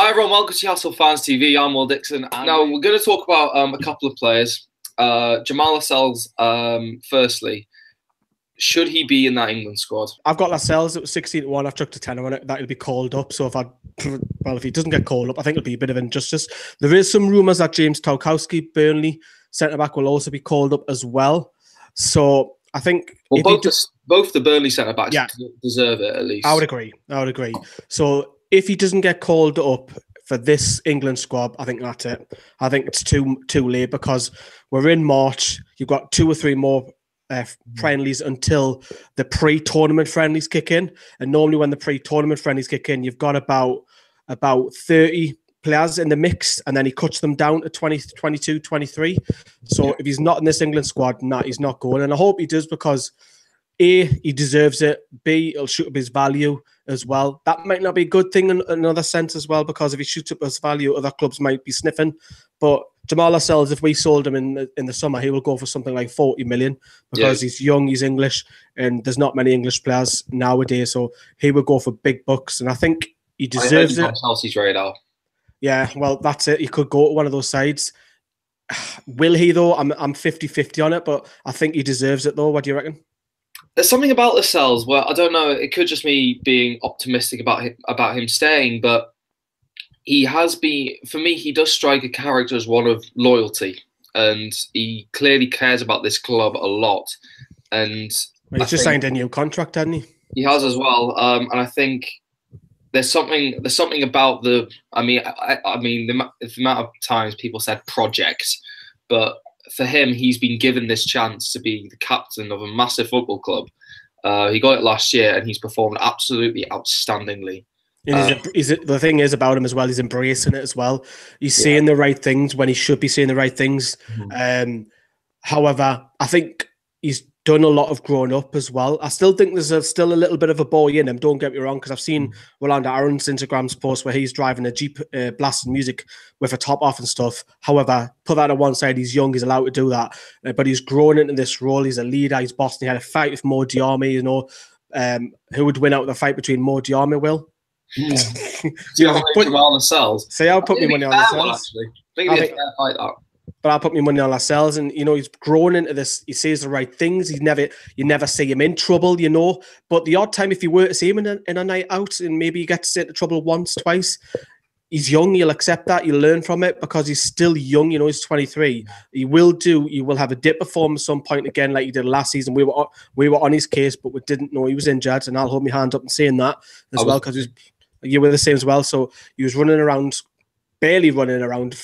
Hi everyone, welcome to Newcastle Fans TV. I'm Will Dixon. And now we're going to talk about a couple of players. Jamal Lascelles, firstly, should he be in that England squad? I've got Lascelles. It was 16-1. I've chucked a 10 on it. That he'll be called up. So if he doesn't get called up, I think it'll be a bit of injustice. There is some rumours that James Tarkowski, Burnley centre-back, will also be called up as well. So I think... Well, both the Burnley centre-backs deserve it, at least. I would agree. So if he doesn't get called up for this England squad, I think that's it. I think it's too late because we're in March. You've got 2 or 3 more friendlies until the pre-tournament friendlies kick in. And normally when the pre-tournament friendlies kick in, you've got about 30 players in the mix, and then he cuts them down to 20, 22, 23. So if he's not in this England squad, he's not going. And I hope he does because A, he deserves it. B, it'll shoot up his value as well. That might not be a good thing in another sense as well, because if he shoots up his value, other clubs might be sniffing. But Jamal Lascelles, if we sold him in the summer, he will go for something like 40 million because he's young, he's English, and there's not many English players nowadays. So he will go for big bucks, and I think he deserves it. Chelsea's radar. Yeah, well, that's it. He could go to one of those sides. Will he, though? I'm 50-50 on it, but I think he deserves it, though. What do you reckon? There's something about Lascelles where I don't know. It could just me being optimistic about him staying, but he has been, for me, he does strike a character as one of loyalty, and he clearly cares about this club a lot. And he's just signed a new contract, hasn't he? He has as well, and I think there's something about the. I mean, the amount of times people said project, but for him, he's been given this chance to be the captain of a massive football club. He got it last year, and he's performed absolutely outstandingly. The thing is about him as well, he's embracing it as well. He's saying the right things when he should be saying the right things. However, I think he's done a lot of growing up as well. I still think there's still a little bit of a boy in him, don't get me wrong, because I've seen Rolando Aaron's Instagram's post where he's driving a Jeep blasting music with a top off and stuff. However, put that on one side, he's young, he's allowed to do that. But he's grown into this role, he's a leader, he's boss. He had a fight with Mo Diarmi, you know. Who would win out the fight between Mo Diarmi, Will? Jamal Lascelles. See, I'll put my money on Lascelles. But I'll put my money on Lascelles, and you know he's grown into this. He says the right things. You never see him in trouble, you know. But the odd time, if you were to see him in a night out, and maybe he gets into trouble once, twice, he's young. You'll accept that. You'll learn from it because he's still young. You know, he's 23. He will have a dip of form at some point again, like he did last season. We were on his case, but we didn't know he was injured, and I'll hold my hand up and saying that as well because you were the same as well. So he was running around, barely running around.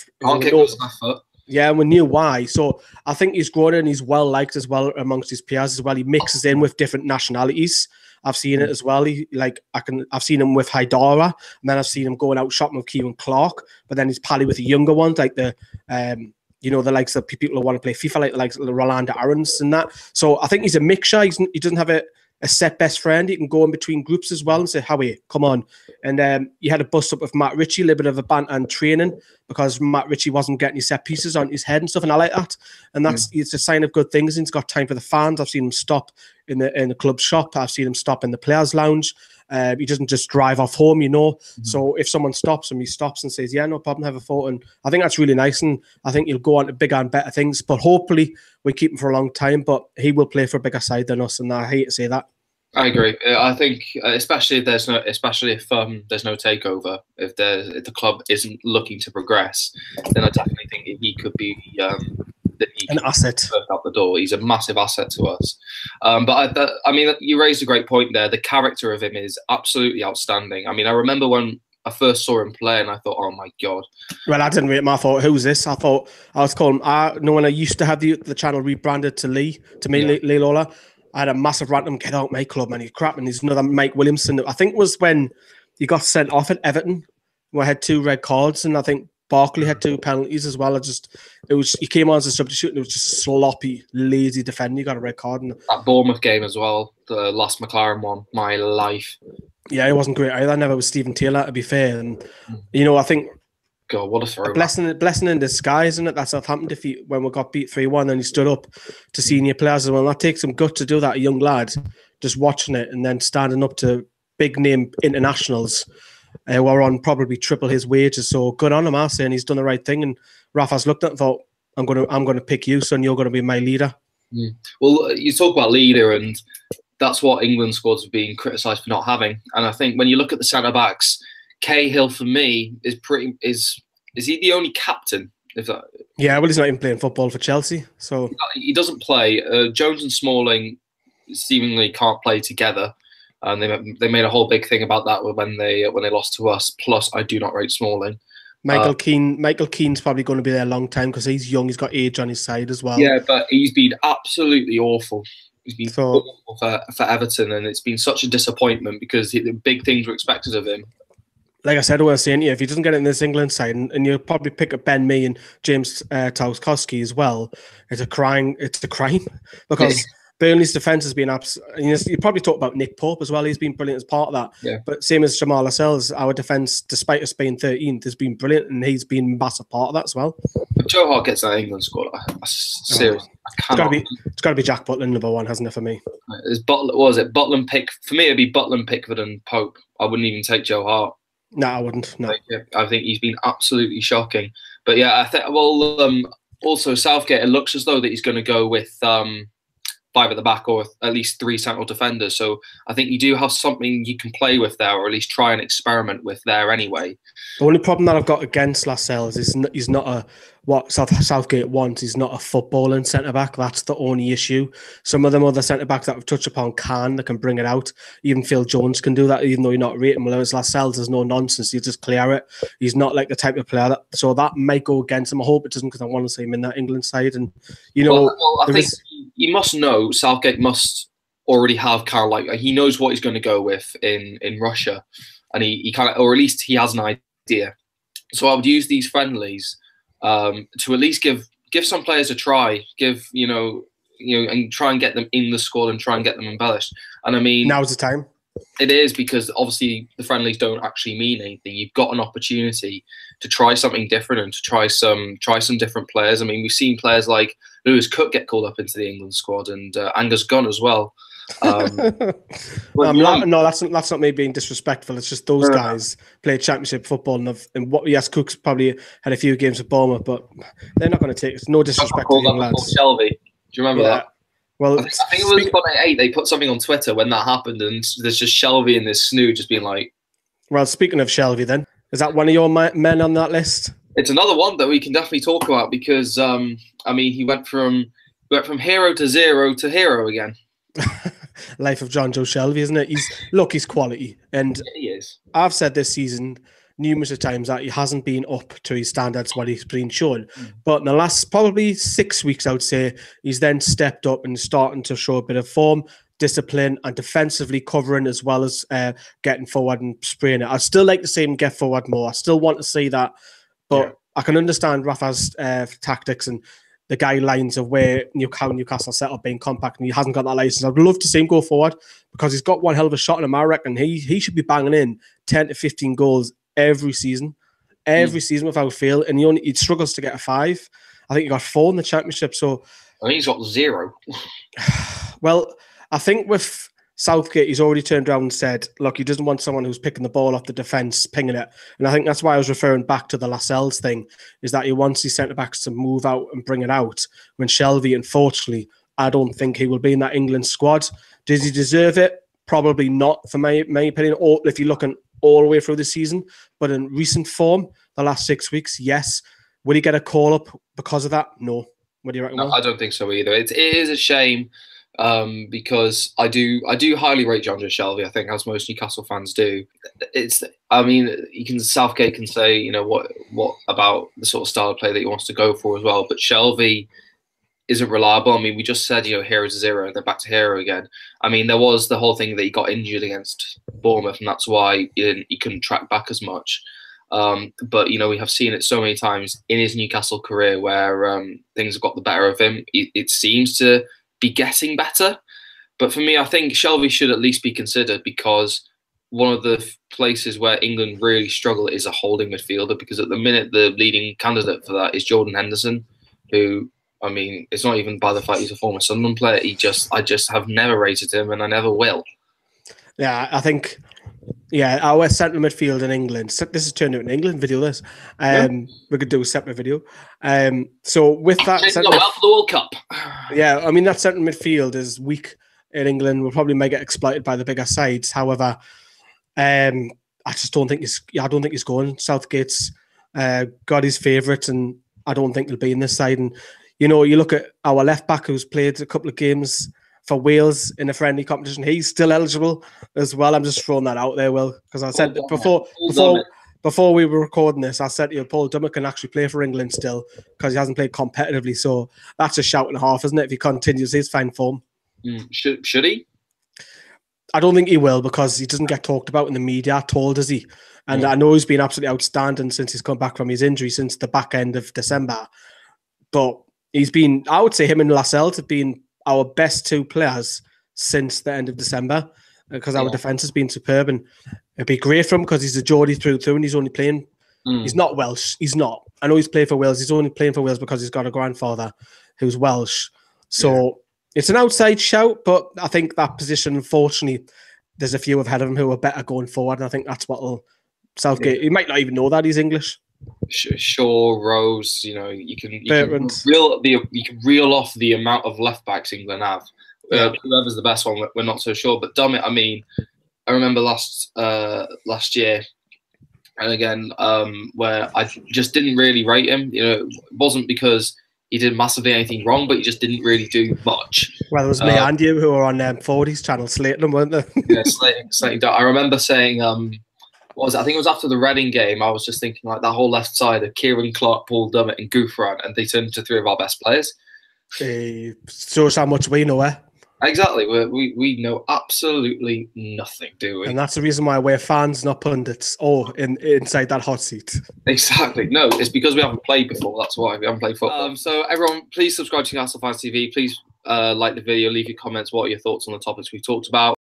Yeah, and we knew why. So I think he's grown and he's well liked as well amongst his peers as well. He mixes in with different nationalities. I've seen it as well. I've seen him with Haidara, and then I've seen him going out shopping with Kieran Clark. But then he's pally with the younger ones, like the likes of people who want to play FIFA, like the Rolando Aarons and that. So I think he's a mixture. He doesn't have a set best friend. He can go in between groups as well and say, Howie, come on. And he had a bust up with Matt Ritchie, a little bit of a banter and training because Matt Ritchie wasn't getting his set pieces on his head and stuff, and I like that. And it's a sign of good things. And he's got time for the fans. I've seen him stop in the club shop. I've seen him stop in the players' lounge. He doesn't just drive off home, you know. So if someone stops him, he stops and says, yeah, no problem, have a photo. And I think that's really nice. And I think he'll go on to bigger and better things. But hopefully we keep him for a long time. But he will play for a bigger side than us. And I hate to say that. I agree. I think, especially if there's no takeover, if the club isn't looking to progress, then I definitely think he could be an asset out the door. He's a massive asset to us. But I mean, you raised a great point there. The character of him is absolutely outstanding. I mean, I remember when I first saw him play, and I thought, "Oh my god!" Well, I didn't rate him. I thought, "Who's this?" I thought I was calling. When I used to have the channel rebranded to Lee Lawler. I had a massive rant on him, get out, my club, man. He's crap. And there's another Mike Williamson. I think it was when he got sent off at Everton, where I had 2 red cards, and I think Barkley had 2 penalties as well. He came on as a substitute, and it was just sloppy, lazy defending. He got a red card. And that Bournemouth game as well, the last McLaren one, my life. Yeah, it wasn't great either. Never was Stephen Taylor, to be fair. And, you know, I think God, what a throw! Blessing in disguise, isn't it? That Southampton defeat when we got beat 3-1 and he stood up to senior players as well. That takes some gut to do that, a young lad, just watching it and then standing up to big name internationals. were on probably triple his wages. So good on him, I say, and he's done the right thing. And Rafa's looked at it and thought, I'm gonna pick you, son. You're gonna be my leader. Well, you talk about leader, and that's what England squads have been criticised for not having. And I think when you look at the centre backs, Cahill for me is he the only captain? Yeah, well, he's not even playing football for Chelsea, so he doesn't play. Jones and Smalling seemingly can't play together, and they made a whole big thing about that when they lost to us. Plus, I do not rate Smalling. Michael Keane's probably going to be there a long time because he's young. He's got age on his side as well. Yeah, but he's been absolutely awful. He's been awful for Everton, and it's been such a disappointment because the big things were expected of him. Like I said, I was saying, if he doesn't get in this England side, and you'll probably pick up Ben Mee and James Tarkowski as well, it's a crime because Burnley's defence has been you probably talk about Nick Pope as well. He's been brilliant as part of that. Yeah. But same as Jamal Lascelles, our defence, despite us being 13th, has been brilliant, and he's been a massive part of that as well. If Joe Hart gets that England squad, seriously, I cannot. It's got to be Jack Butland number one, hasn't it, for me? Butland pick for me? It'd be Butland, Pickford, and Pope. I wouldn't even take Joe Hart. No, I wouldn't. No, I think he's been absolutely shocking. But yeah, I think also Southgate. It looks as though that he's going to go with 5 at the back, or at least 3 central defenders. So I think you do have something you can play with there, or at least try and experiment with there anyway. The only problem that I've got against Lascelles is he's not what Southgate wants. He's not a footballing centre-back. That's the only issue. Some of them other centre-backs that we've touched upon they can bring it out. Even Phil Jones can do that, even though you're not rating. Whereas Lascelles, there's no nonsense. You just clear it. He's not like the type of player so that might go against him. I hope it doesn't, because I want to see him in that England side. And, I think you must know, Southgate must already have kind of like, he knows what he's going to go with in Russia. And he kind of, or at least he has an idea. So I would use these friendlies to at least give some players a try, and try and get them in the squad and try and get them embellished. And I mean, now's the time. It is, because obviously the friendlies don't actually mean anything. You've got an opportunity to try something different and to try some different players. I mean, we've seen players like Lewis Cook get called up into the England squad, and Angus Gunn as well. No, that's not me being disrespectful. It's just those guys play championship football, yes, Cook's probably had a few games at Bournemouth, but they're not going to take. It's no disrespect to the young lads. Shelvey, do you remember that? Well, I think it was 8. They put something on Twitter when that happened, and there's just Shelvey and this snood just being like. Well, speaking of Shelvey, then is that one of your men on that list? It's another one that we can definitely talk about because I mean, he went from hero to zero to hero again. Life of John Joe Shelvey, isn't it? He's quality, and he is. I've said this season numerous times that he hasn't been up to his standards what he's been shown. But in the last probably 6 weeks, I would say, he's then stepped up and starting to show a bit of form, discipline, and defensively covering as well as getting forward and spraying it. I'd still like to see him get forward more. I still want to see that, but I can understand Rafa's tactics and the guidelines of where Newcastle set up being compact, and he hasn't got that license. I'd love to see him go forward because he's got one hell of a shot in him. I reckon he should be banging in 10 to 15 goals every season without fail, and he struggles to get a 5. I think he got 4 in the championship. So I think he's got 0. Well, I think with Southgate, he's already turned around and said, look, he doesn't want someone who's picking the ball off the defence, pinging it. And I think that's why I was referring back to the Lascelles thing, is that he wants his centre-backs to move out and bring it out. When Shelvey, unfortunately, I don't think he will be in that England squad. Does he deserve it? Probably not, for my opinion, or if you're looking all the way through the season. But in recent form, the last 6 weeks, yes. Would he get a call-up because of that? No. What do you reckon? No, I don't think so either. It is a shame. Because I do highly rate John Joe Shelvey. I think, as most Newcastle fans do. Southgate can say, what about the sort of style of play that he wants to go for as well. But Shelvey isn't reliable. I mean, we just said, hero to 0, and then back to hero again. I mean, there was the whole thing that he got injured against Bournemouth, and that's why he couldn't track back as much. But we have seen it so many times in his Newcastle career where things have got the better of him. It seems to be getting better, but for me, I think Shelvey should at least be considered, because one of the places where England really struggle is a holding midfielder, because at the minute the leading candidate for that is Jordan Henderson, who, I mean, it's not even by the fact he's a former Sunderland player. I just have never rated him, and I never will. Yeah, I think Yeah, our central midfield in England. This is turned into an England video. We could do a separate video. So with that, well for the World Cup. Yeah, I mean that central midfield is weak in England. We'll probably may get exploited by the bigger sides. However, I just don't think he's going. Southgate's got his favourites, and I don't think he'll be in this side. And you look at our left back who's played a couple of games for Wales in a friendly competition. He's still eligible as well. I'm just throwing that out there, Will, because I said before we were recording this, I said to you, Paul Dummett can actually play for England still because he hasn't played competitively. So that's a shout and a half, isn't it? If he continues his fine form, should he? I don't think he will because he doesn't get talked about in the media at all, does he? And I know he's been absolutely outstanding since he's come back from his injury since the back end of December. But I would say him and Lascelles have been our best two players since the end of December because our defence has been superb, and it'd be great for him because he's a Geordie through and he's only playing. He's not Welsh. He's not. I know he's played for Wales. He's only playing for Wales because he's got a grandfather who's Welsh. So it's an outside shout, but I think that position, unfortunately, there's a few ahead of him who are better going forward, and I think that's what'll Southgate. He might not even know that he's English. Shaw, Rose, you can reel off the amount of left backs England have. Whoever's the best one, we're not so sure. But Dummett, I mean, I remember last year, and again, where I just didn't really rate him. It wasn't because he did massively anything wrong, but he just didn't really do much. Well, it was me and you who were on 40s channel slating him, weren't they? Yeah, slating. I remember saying, what was it? I think it was after the Reading game. I was just thinking like that whole left side of Kieran Clark, Paul Dummett, and Gouffran, and they turned into three of our best players. Shows how much we know, eh? Exactly. We know absolutely nothing, do we? And that's the reason why we're fans, not pundits, or inside that hot seat. Exactly. No, it's because we haven't played before. That's why we haven't played football. So everyone, please subscribe to Newcastle Fans TV. Please like the video, leave your comments. What are your thoughts on the topics we've talked about?